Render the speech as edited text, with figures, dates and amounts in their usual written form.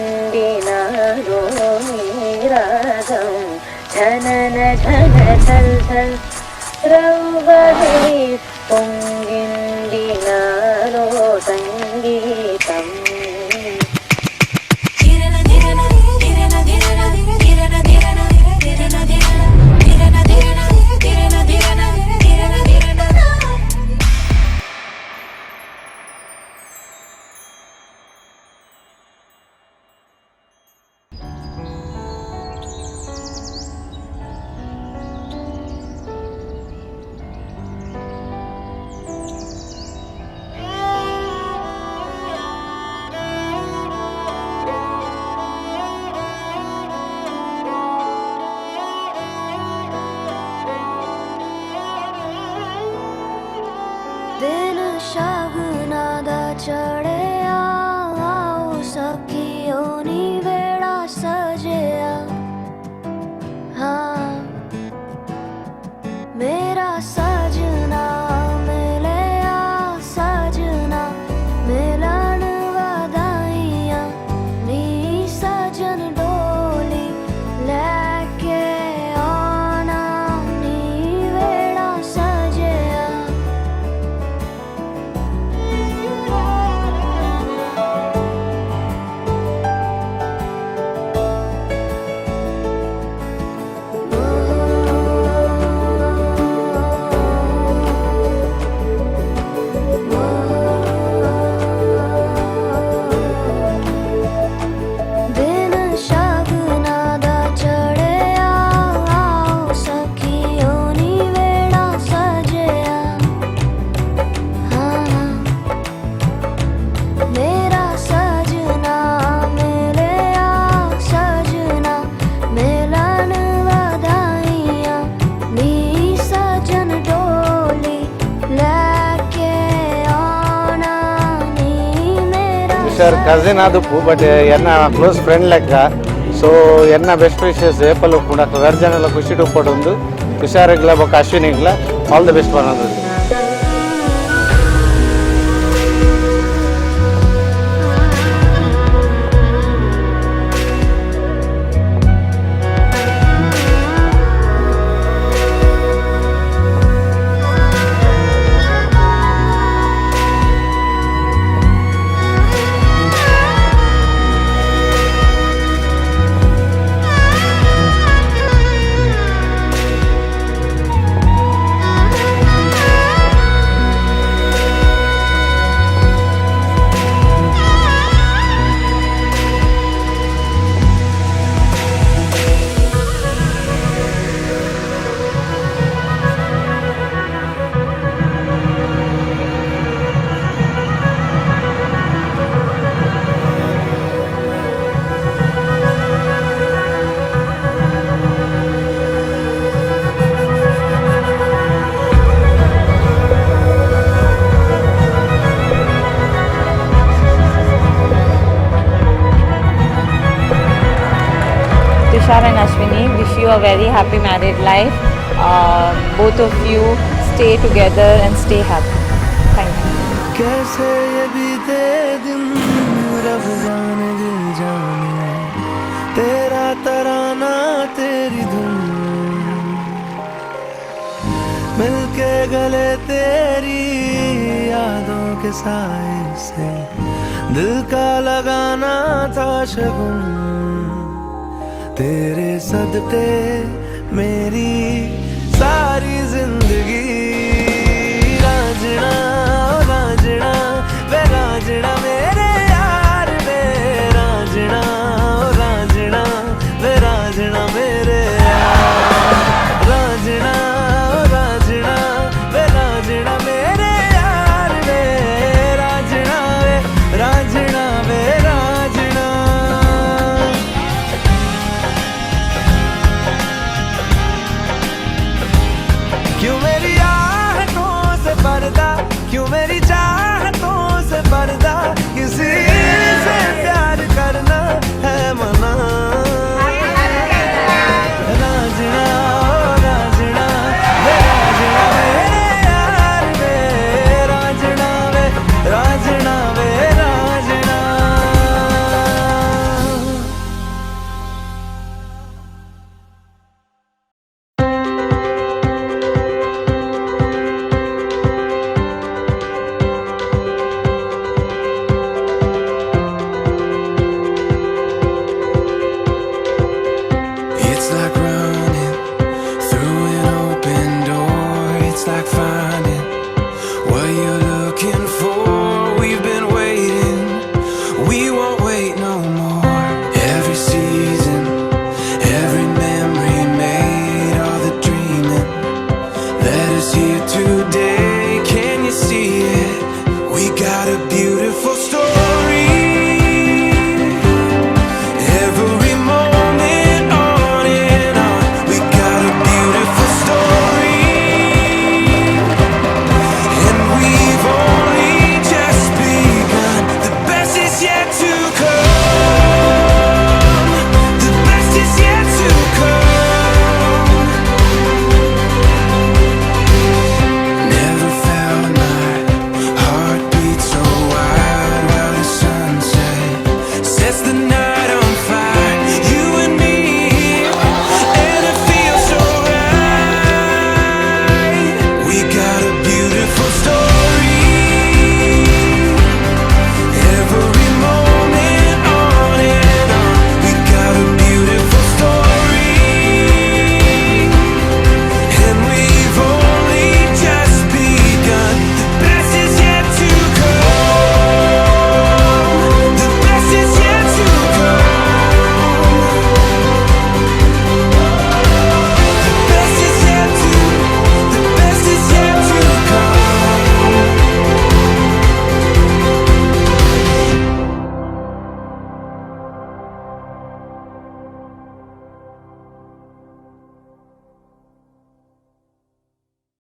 मूगिण्डिनादो निरागं झनन झन झल झल रौवदे पुङ्गिण्डिनादो सङ्गीतम् दिन शगुना दा चढ़िया आओ सखियों नी वेड़ा सजिया हाँ मेरा सजना मिलिया सजना मिलन वधाइयां नी सजन डोली लेके आना नी वेड़ा सजिया दिन शगुना दा चढ़िया आओ सखियों नी वेड़ा सजिया हाँ मेरा सजना मिलिया सजना मिलन वधाइयां नी सजन डोली लेके आना नी मेरा ಸರ್ ಕಸಿನ್ ಅದಕ್ಕೂ ಬಟ್ ಎನ್ನ ಕ್ಲೋಸ್ ಫ್ರೆಂಡ್ ಲೆಕ್ಕ ಸೊ ಎನ್ನ ಬೆಸ್ಟ್ ವಿಶಸ್ ಏಪಲ್ ಕೂಡ ವೆರ್ಜನೆಲ್ಲ ಖುಷಿ ಟುಪ್ಪೊಂದು ಹುಷಾರಿಗ್ಲ ಬೊಕ್ಕ ಅಶ್ವಿನಿಗ್ಲ ಆಲ್ ದ ಬೆಸ್ಟ್ ಬರೋದು. Tushar and Ashwini, wish you a very happy married life. Both of you stay together and stay happy. Thank you. कैसे ये बीते दिन रब जाने दिल जाने तेरा तराना तेरी धुन मिलके गले तेरी यादों के साए से दिल का लगाना था शगुन तेरे सदके मेरी सारी जिंदगी राजना राजना वे राजना मेरे यार वे राजना राजना वे राजना मेरे यार राजना राजना वे राजना मेरे यार वे राजना वे राजना वे राजना क्यों मेरी आहटों से पर्दा क्यों मेरी चाहतों से पर्दा We